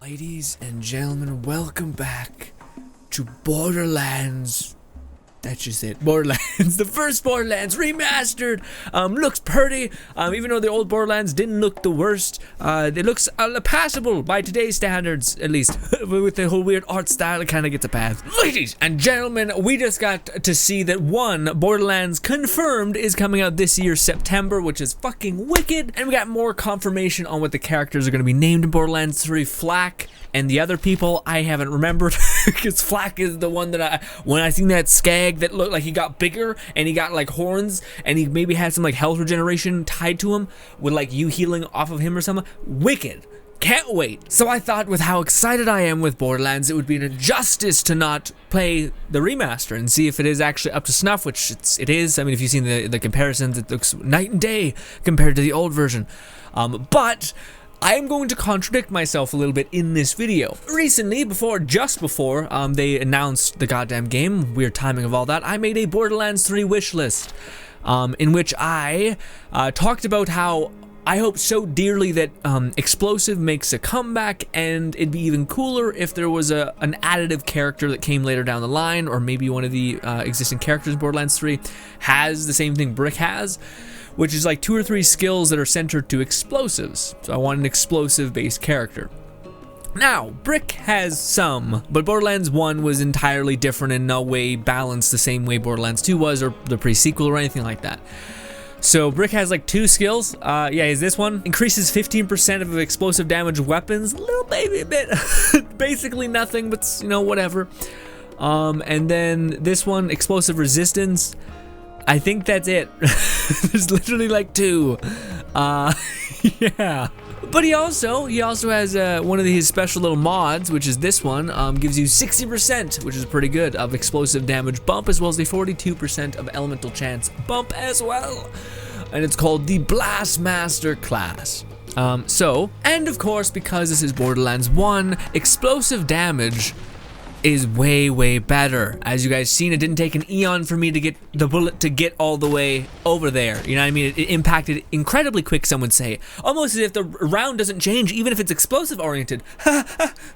Ladies and gentlemen, welcome back to Borderlands. That's just it. Borderlands. The first Borderlands remastered. Looks pretty. Even though the old Borderlands didn't look the worst. It looks passable by today's standards, at least. With the whole weird art style, it kind of gets a pass. Ladies and gentlemen, we just got to see that Borderlands confirmed is coming out this year, September, which is fucking wicked. And we got more confirmation on what the characters are going to be named in Borderlands 3. Flak and the other people I haven't remembered, because Flak is the one that when I seen that skag that looked like he got bigger and he got like horns and he maybe had some like health regeneration tied to him with like you healing off of him or something. Wicked. Can't wait. So I thought with how excited I am with Borderlands, it would be an injustice to not play the remaster and see if it is actually up to snuff, which it is. I mean, if you've seen the comparisons, it looks night and day compared to the old version. But I am going to contradict myself a little bit in this video. Recently, just before they announced the goddamn game, weird timing of all that, I made a Borderlands 3 wish list in which I talked about how I hope so dearly that Explosive makes a comeback, and it'd be even cooler if there was an additive character that came later down the line, or maybe one of the existing characters in Borderlands 3 has the same thing Brick has, which is like 2 or 3 skills that are centered to explosives. So I want an explosive-based character. Now, Brick has some, but Borderlands 1 was entirely different and no way balanced the same way Borderlands 2 was, or the pre-sequel or anything like that. So Brick has like 2 skills. Yeah, is this one? Increases 15% of explosive damage weapons. Little baby bit. Basically nothing, but you know, whatever. And then this one, explosive resistance. I think that's it. There's literally like 2. Yeah. But he also has one of his special little mods, which is this one, gives you 60%, which is pretty good, of explosive damage bump, as well as a 42% of elemental chance bump as well. And it's called the Blastmaster class. And of course, because this is Borderlands 1, explosive damage is way better. As you guys seen, it didn't take an eon for me to get the bullet to get all the way over there. You know what I mean? It impacted incredibly quick, some would say. Almost as if the round doesn't change, even if it's explosive oriented.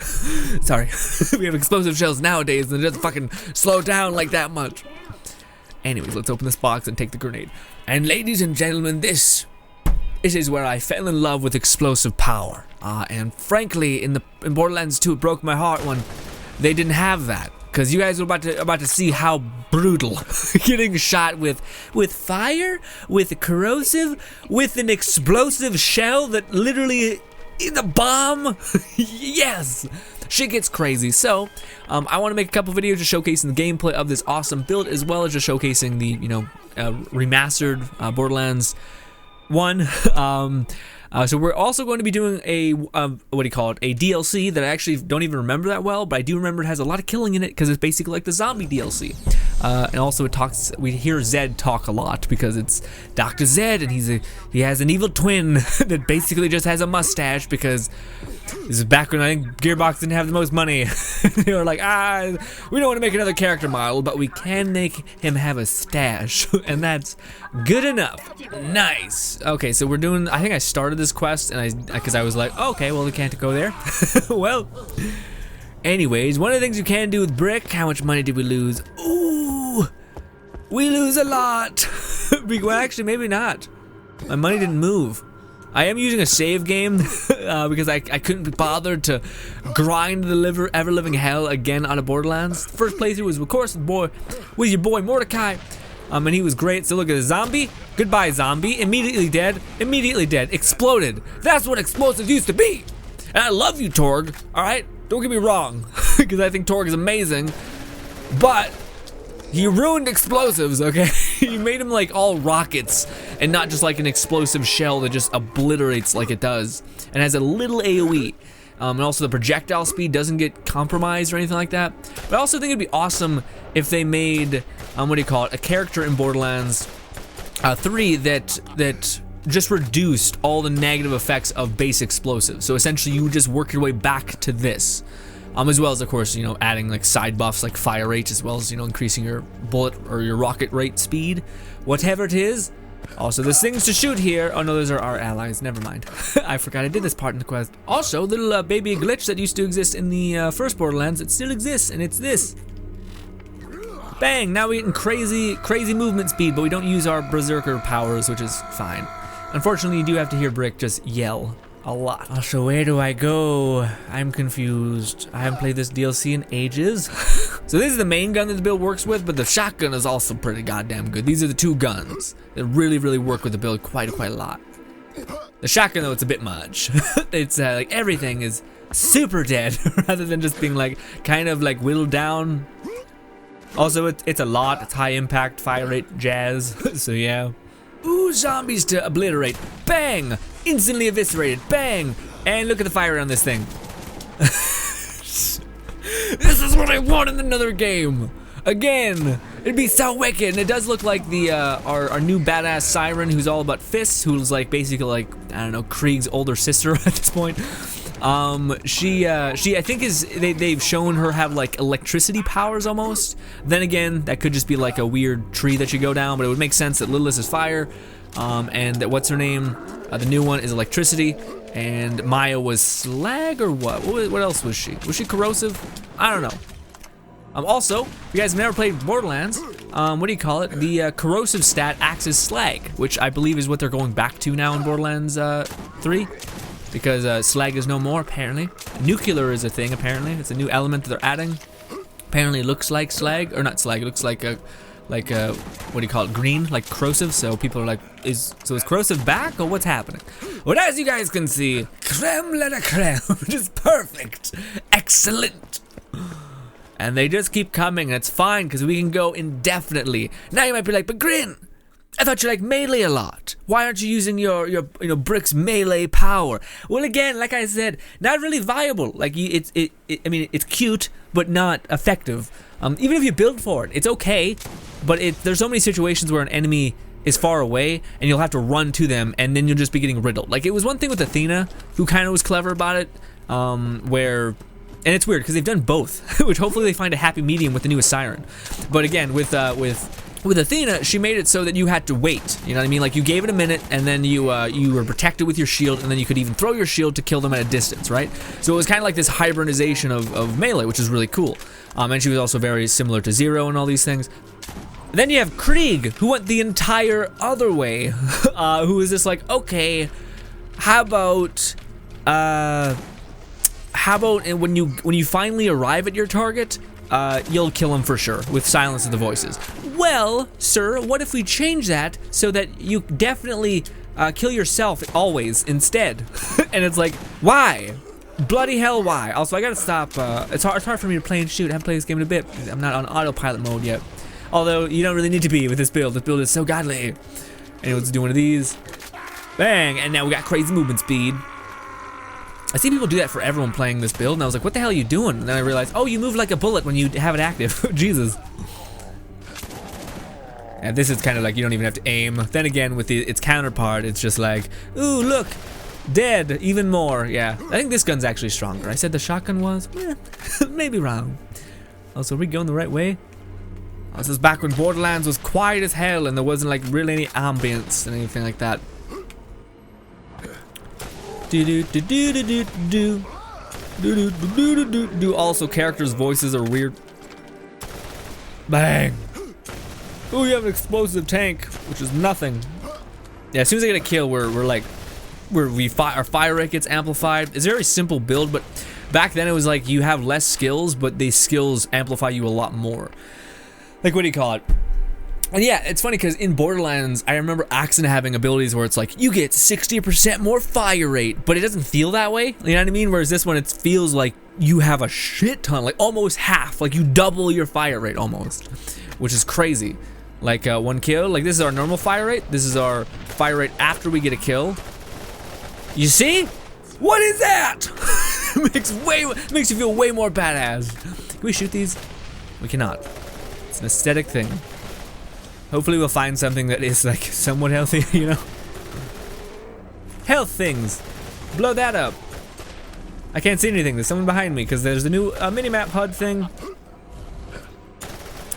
Sorry. We have explosive shells nowadays and it doesn't fucking slow down like that much. Anyways, let's open this box and take the grenade. And ladies and gentlemen, this is where I fell in love with explosive power. And frankly, in Borderlands 2, it broke my heart when they didn't have that, because you guys are about to see how brutal getting shot with fire, with corrosive, with an explosive shell that literally is a bomb. Yes, shit gets crazy. So I want to make a couple videos just showcasing the gameplay of this awesome build, as well as just showcasing the remastered Borderlands 1. So we're also going to be doing a a DLC that I actually don't even remember that well, but I do remember it has a lot of killing in it because it's basically like the zombie DLC. And also we hear Zed talk a lot because it's Dr. Zed, and he has an evil twin that basically just has a mustache, because this is back when I think Gearbox didn't have the most money. They were like, we don't want to make another character model, but we can make him have a stash, and that's good enough. Nice. Okay, so we're doing, I think I started this quest, and because I was like, oh, okay, well, we can't go there. Well, anyways, one of the things you can do with Brick, how much money did we lose? Ooh, we lose a lot. Well, actually, maybe not. My money didn't move. I am using a save game because I couldn't be bothered to grind the ever-living hell again on a Borderlands. First playthrough was, of course, with your boy Mordecai, and he was great. So look at the zombie. Goodbye, zombie. Immediately dead. Immediately dead. Exploded. That's what explosives used to be. And I love you, Torg. All right, don't get me wrong, because I think Torg is amazing, but he ruined explosives, okay? He made him like all rockets and not just like an explosive shell that just obliterates like it does and has a little AoE. And also the projectile speed doesn't get compromised or anything like that. But I also think it'd be awesome if they made, a character in Borderlands 3 that just reduced all the negative effects of base explosives. So essentially you would just work your way back to this. As well as, of course, adding like side buffs like fire rate, as well as, increasing your bullet or your rocket rate speed. Whatever it is, Also, there's things to shoot here. Oh no, those are our allies. Never mind. I forgot I did this part in the quest. Also, little baby glitch that used to exist in the first Borderlands, it still exists, and it's this. Bang! Now we're getting crazy movement speed, but we don't use our berserker powers, which is fine. Unfortunately, you do have to hear Brick just yell a lot. Also, where do I go? I'm confused. I haven't played this DLC in ages. So this is the main gun that the build works with, but the shotgun is also pretty goddamn good. These are the two guns that really work with the build quite a lot. The shotgun, though, it's a bit much. It's like everything is super dead rather than just being like kind of like whittled down. Also, it's a lot. It's high impact, fire rate jazz. So yeah. Ooh, zombies to obliterate. Bang! Instantly eviscerated. Bang! And look at the fire on this thing. This is what I want in another game. Again, it'd be so wicked. And it does look like the our new badass siren, who's all about fists, who's like basically like, I don't know, Krieg's older sister at this point. She I think they've shown her have like electricity powers almost. Then again, that could just be like a weird tree that you go down, but it would make sense that Lilith is fire, and that what's her name, the new one is electricity, and Maya was slag or what? What else was she? Was she corrosive? I don't know. Also, if you guys have never played Borderlands, what do you call it? The corrosive stat acts as slag, which I believe is what they're going back to now in Borderlands 3. Because slag is no more, apparently. Nuclear is a thing, apparently. It's a new element that they're adding. Apparently it looks like slag, or not slag, it looks like what do you call it, green, like corrosive. So people are like, is corrosive back, or what's happening? Well, as you guys can see, creme de la creme, which is perfect, excellent. And they just keep coming, and it's fine, because we can go indefinitely. Now you might be like, but Grin, I thought you liked melee a lot. Why aren't you using your Brick's melee power? Well, again, like I said, not really viable. Like I mean, it's cute, but not effective. Even if you build for it, it's okay. But there's so many situations where an enemy is far away, and you'll have to run to them, and then you'll just be getting riddled. Like it was one thing with Athena, who kind of was clever about it, and it's weird because they've done both, which hopefully they find a happy medium with the newest Siren. But again, with Athena, she made it so that you had to wait. You know what I mean? Like you gave it a minute, and then you were protected with your shield, and then you could even throw your shield to kill them at a distance, right? So it was kind of like this hybridization of melee, which is really cool. And she was also very similar to Zero and all these things. Then you have Krieg, who went the entire other way, who is just like, okay, how about when you finally arrive at your target, you'll kill him for sure with silence of the voices. Well, sir, what if we change that so that you definitely kill yourself always instead? And it's like, why? Bloody hell, why? Also, I gotta stop. It's hard for me to play and shoot. I haven't played this game in a bit. I'm not on autopilot mode yet. Although, you don't really need to be with this build. This build is so godly. Anyway, let's do one of these. Bang! And now we got crazy movement speed. I see people do that for everyone playing this build, and I was like, what the hell are you doing? And then I realized, oh, you move like a bullet when you have it active. Jesus. And this is kind of like you don't even have to aim. Then again, with its counterpart, it's just like, ooh, look, dead, even more. Yeah, I think this gun's actually stronger. I said the shotgun was? Maybe wrong. Also, are we going the right way? This is back when Borderlands was quiet as hell, and there wasn't like really any ambience and anything like that. Also, characters' voices are weird. Bang! Oh, you have an explosive tank, which is nothing. Yeah, as soon as I get a kill, our fire rate gets amplified. It's a very simple build, but back then it was like you have less skills, but these skills amplify you a lot more. Like, what do you call it? And yeah, it's funny because in Borderlands, I remember Axon having abilities where it's like, you get 60% more fire rate, but it doesn't feel that way. You know what I mean? Whereas this one, it feels like you have a shit ton, like almost half, like you double your fire rate almost, which is crazy. Like one kill, like this is our normal fire rate. This is our fire rate after we get a kill. You see? What is that? makes you feel way more badass. Can we shoot these? We cannot. It's an aesthetic thing. Hopefully we'll find something that is like somewhat healthy, you know? Health things. Blow that up. I can't see anything. There's someone behind me because there's a new mini-map HUD thing.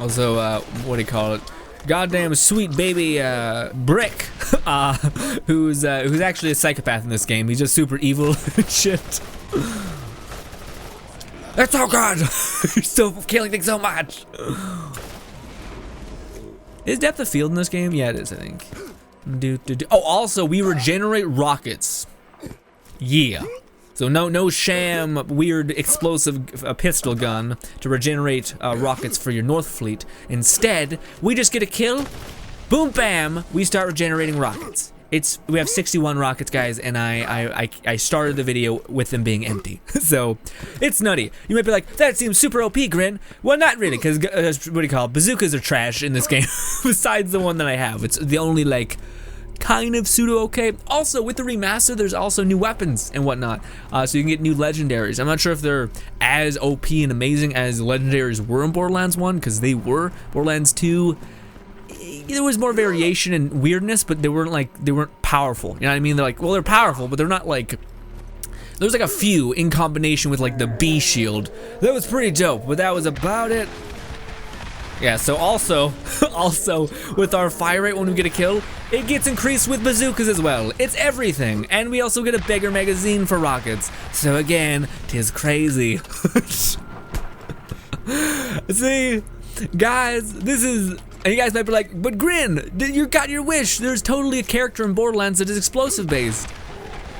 Also, what do you call it? goddamn sweet baby Brick, who's actually a psychopath in this game. He's just super evil and shit. That's so good. He's still killing things so much. Is depth of field in this game? Yeah, it is, I think. Oh, also we regenerate rockets. Yeah. So no sham weird explosive pistol gun to regenerate rockets for your North Fleet. Instead, we just get a kill, boom bam, we start regenerating rockets. We have 61 rockets, guys, and I started the video with them being empty. So it's nutty. You might be like, that seems super OP, Grin. Well, not really, because what do you call it? Bazookas are trash in this game. Besides the one that I have, it's the only like kind of pseudo okay. Also, with the remaster, there's also new weapons and whatnot, so you can get new legendaries. I'm not sure if they're as OP and amazing as the legendaries were in Borderlands 1, because they were. Borderlands 2, there was more variation and weirdness, but they weren't powerful. You know what I mean? They're like, well, they're powerful, but they're not like. There's like a few in combination with like the B shield. That was pretty dope, but that was about it. Yeah, so also with our fire rate when we get a kill, it gets increased with bazookas as well. It's everything. And we also get a bigger magazine for rockets. So again, 'tis crazy. See, guys, this is, and you guys might be like, but Grin, you got your wish. There's totally a character in Borderlands that is explosive based.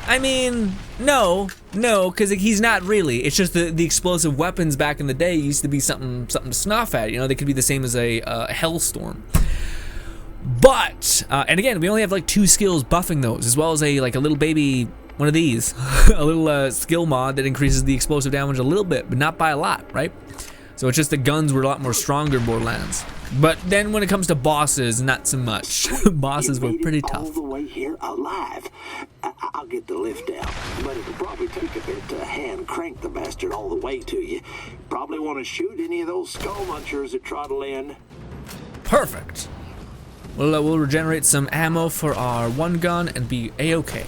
I mean, no, because he's not really. It's just the explosive weapons back in the day used to be something to snuff at. You know, they could be the same as a hellstorm. But and again, we only have like 2 skills buffing those, as well as a little baby one of these, a little skill mod that increases the explosive damage a little bit, but not by a lot, right? So it's just the guns were a lot more stronger in Borderlands. But then when it comes to bosses, not so much. Bosses were pretty tough. All the way here alive. I'll get the lift out, but it'll probably take a bit to hand crank the bastard all the way to you. Probably want to shoot any of those skull munchers that trottle in. Perfect. We'll regenerate some ammo for our one gun and be a-okay.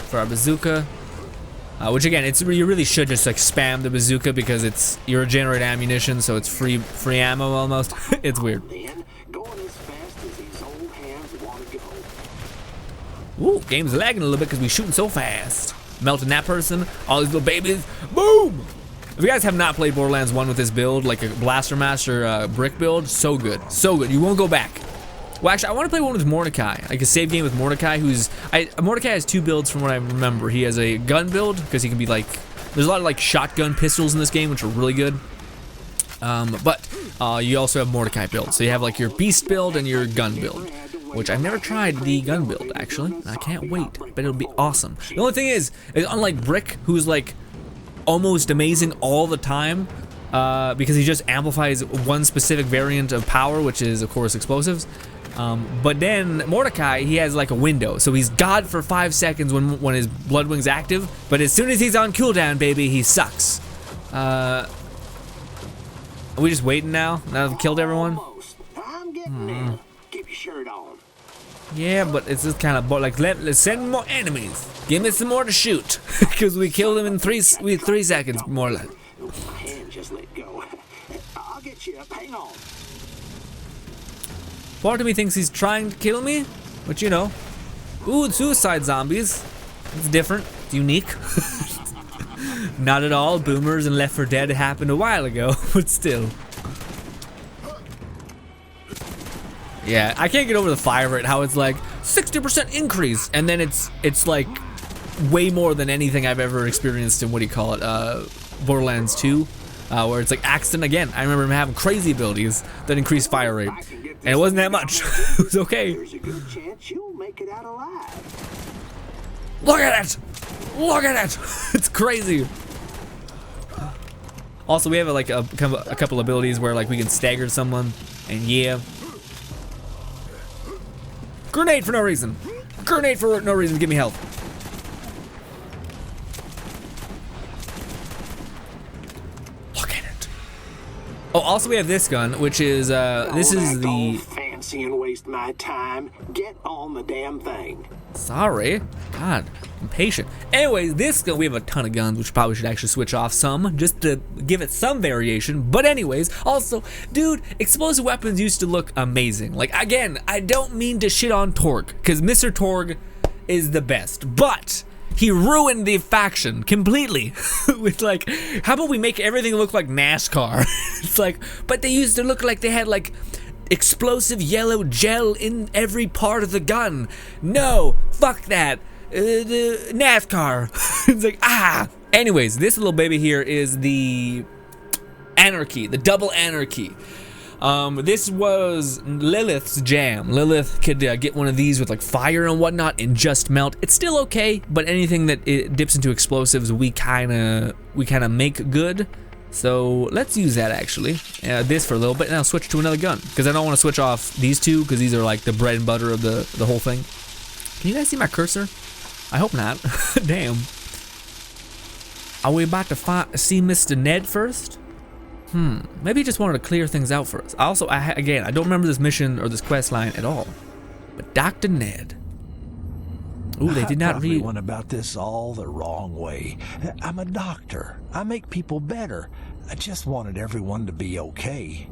For our bazooka. Which again, you really should just like spam the bazooka because you regenerate ammunition, so it's free ammo almost. It's weird. Ooh, game's lagging a little bit because we're shooting so fast. Melting that person, all these little babies, boom! If you guys have not played Borderlands 1 with this build, like a Blaster Master brick build, so good, you won't go back. Well, actually, I want to play one with Mordecai, like a save game with Mordecai, Mordecai has 2 builds from what I remember. He has a gun build, because he can be like, there's a lot of like shotgun pistols in this game, which are really good. But you also have Mordecai build, so you have like your beast build and your gun build, which I've never tried the gun build, actually. I can't wait, but it'll be awesome. The only thing is unlike Brick, who's like almost amazing all the time, because he just amplifies one specific variant of power, which is, of course, explosives. But then Mordecai, he has like a window, so he's God for 5 seconds when his Bloodwing's active, but as soon as he's on cooldown, baby, he sucks. Are we just waiting now? Now that we've killed everyone? I'm getting there. Keep your shirt on. Yeah, but it's just kind of like let's send more enemies. Give me some more to shoot, because we killed them in 3 seconds, more or less. My hand just let go. I'll get you up. Hang on. Part of me thinks he's trying to kill me, but you know. Ooh, suicide zombies. It's different. It's unique. Not at all. Boomers and Left 4 Dead happened a while ago, but still. Yeah, I can't get over the fire rate, how it's like 60% increase, and then it's like way more than anything I've ever experienced in, what do you call it, Borderlands 2, where it's like accident again. I remember him having crazy abilities that increase fire rate, and it wasn't that much. It was okay. There's a good chance you'll make it out alive. Look at it! Look at it! It's crazy. Also, we have like a couple abilities where like we can stagger someone, and yeah. Grenade for no reason. Grenade for no reason. Give me health. Look at it. Oh, also we have this gun, which is this is the fancy and waste my time. Get on the damn thing. Sorry. God, impatient. Anyways, this gun, we have a ton of guns, which probably should actually switch off some, just to give it some variation. But anyways, also, dude, explosive weapons used to look amazing. Like, again, I don't mean to shit on Torg, because Mr. Torg is the best, but he ruined the faction completely with like, how about we make everything look like NASCAR? It's like, but they used to look like they had like explosive yellow gel in every part of the gun. No, fuck that. The NASCAR. It's like, ah. Anyways, this little baby here is the Anarchy, the double Anarchy. This was Lilith's jam. Lilith could get one of these with like fire and whatnot and just melt. It's still okay, but anything that it dips into explosives, we kind of make good. So let's use that actually. This for a little bit, and I'll switch to another gun because I don't want to switch off these two because these are like the bread and butter of the whole thing. Can you guys see my cursor? I hope not. Damn. Are we about to see Mr. Ned first? Maybe he just wanted to clear things out for us. Also, again, I don't remember this mission or this quest line at all. But Dr. Ned. Ooh, they did not read. I went about this all the wrong way. I'm a doctor. I make people better. I just wanted everyone to be okay.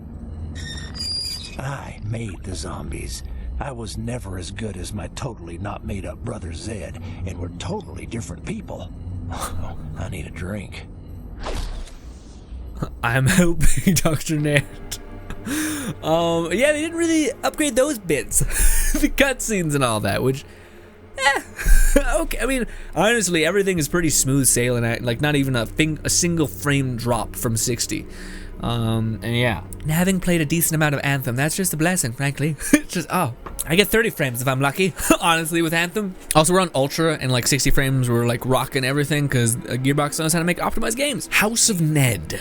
I made the zombies. I was never as good as my totally not made up brother Zed, and we're totally different people. I need a drink. I'm helping Dr. Ned. Yeah, they didn't really upgrade those bits. The cutscenes and all that, which, okay. I mean, honestly, everything is pretty smooth sailing. Like, not even a single frame drop from 60. And yeah. Now, having played a decent amount of Anthem, that's just a blessing, frankly. It's just, oh, I get 30 frames if I'm lucky, honestly, with Anthem. Also, we're on Ultra, and like 60 frames, we're like rocking everything, because Gearbox knows how to make optimized games. House of Ned.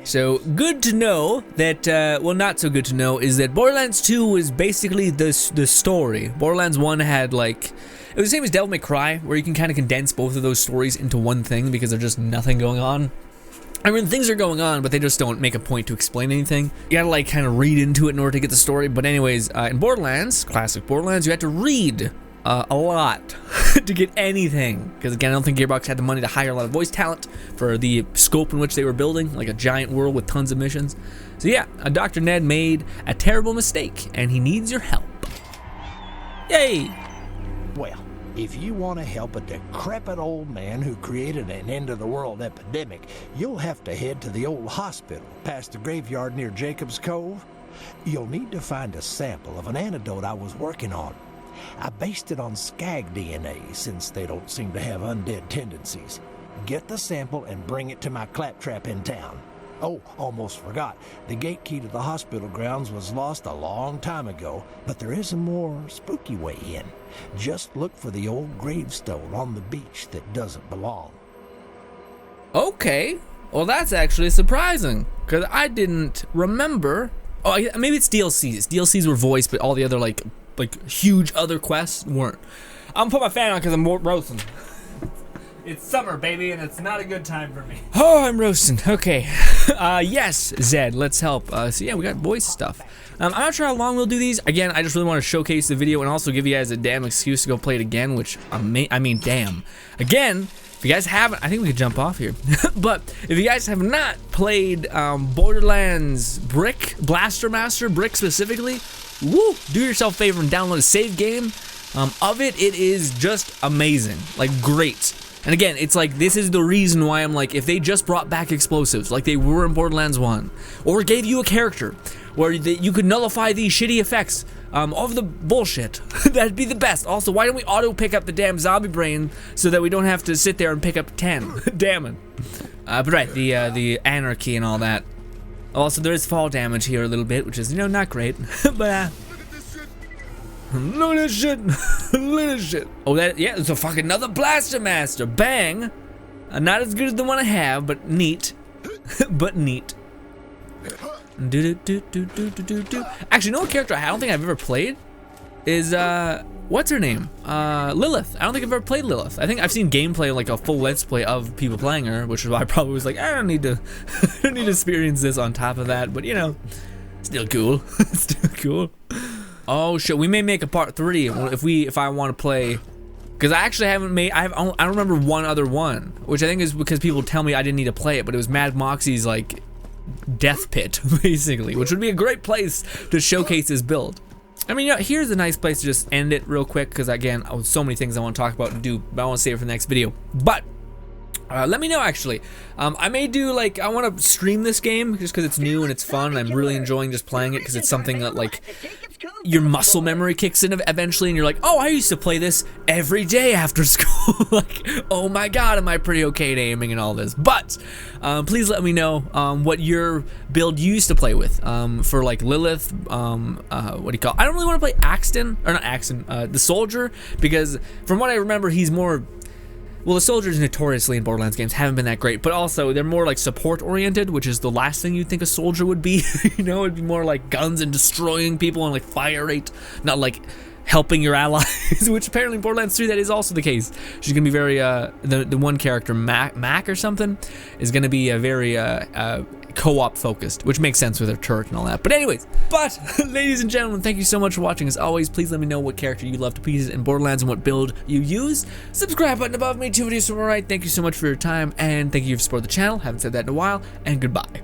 So, good to know that, well, not so good to know, is that Borderlands 2 was basically the story. Borderlands 1 had, like, it was the same as Devil May Cry, where you can kind of condense both of those stories into one thing because there's just nothing going on. I mean, things are going on, but they just don't make a point to explain anything. You gotta, like, kind of read into it in order to get the story. But anyways, in Borderlands, classic Borderlands, you had to read a lot to get anything, because again, I don't think Gearbox had the money to hire a lot of voice talent for the scope in which they were building, like a giant world with tons of missions. So yeah, Dr. Ned made a terrible mistake, and he needs your help. Yay! Well, if you want to help a decrepit old man who created an end-of-the-world epidemic, you'll have to head to the old hospital past the graveyard near Jacob's Cove. You'll need to find a sample of an antidote I was working on. I based it on skag DNA, since they don't seem to have undead tendencies. Get the sample and bring it to my claptrap in town. Oh, almost forgot. The gate key to the hospital grounds was lost a long time ago, but there is a more spooky way in. Just look for the old gravestone on the beach that doesn't belong. Okay, well that's actually surprising, because I didn't remember. Oh, maybe it's DLCs. DLCs were voiced, but all the other like huge other quests weren't. I'm gonna put my fan on because I'm roasting. It's summer, baby, and it's not a good time for me. Oh, I'm roasting. Okay. Yes, Zed, let's help. So yeah, we got voice stuff. I'm not sure how long we'll do these. Again, I just really want to showcase the video and also give you guys a damn excuse to go play it again, which I mean, damn. Again, if you guys haven't, I think we could jump off here. But if you guys have not played Borderlands Blaster Master Brick specifically, woo, do yourself a favor and download a save game of it. It is just amazing, like great. And again, it's like, this is the reason why I'm like, if they just brought back explosives like they were in Borderlands 1, or gave you a character where you could nullify these shitty effects of the bullshit, that'd be the best. Also, why don't we auto pick up the damn zombie brain so that we don't have to sit there and pick up 10? Damn it. But right, the anarchy and all that. Also, there is fall damage here a little bit, which is, you know, not great. But look at this shit. Look at this shit. Oh, yeah, it's a fucking another Blaster Master. Bang. Not as good as the one I have, but neat. But neat. Actually, you know what character I don't think I've ever played? Is, what's her name? Lilith. I don't think I've ever played Lilith. I think I've seen gameplay, like a full let's play of people playing her, which is why I probably was like, I don't need to experience this on top of that, but you know, still cool. Still cool. Oh shit, we may make a part 3 if I want to play, because I actually haven't made. I don't remember one other one, which I think is because people tell me I didn't need to play it, but it was Mad Moxie's like death pit, basically, which would be a great place to showcase his build. I mean, you know, here's a nice place to just end it real quick, because again, so many things I want to talk about and do, but I want to save it for the next video. But let me know, actually. I may do, like, I want to stream this game just because it's new and it's fun, and I'm really enjoying just playing it because it's something that, like, your muscle memory kicks in eventually, and you're like, oh, I used to play this every day after school. Like, oh my god, am I pretty okay at aiming and all this. But please let me know what your build you used to play with for, like, Lilith, what do you call it? I don't really want to play Axton, or not Axton, the Soldier, because from what I remember, he's more... Well, the soldiers notoriously in Borderlands games haven't been that great, but also they're more like support-oriented, which is the last thing you'd think a soldier would be. You know, it'd be more like guns and destroying people and like fire rate, not like helping your allies, which apparently in Borderlands 3 that is also the case. She's gonna be very, the one character, Mac or something, is gonna be a very co-op focused, which makes sense with her turret and all that. But anyways, ladies and gentlemen, thank you so much for watching. As always, please let me know what character you love to pieces in Borderlands and what build you use. Subscribe button above me, 2 videos from the right. Thank you so much for your time, and thank you for supporting the channel. Haven't said that in a while, and goodbye.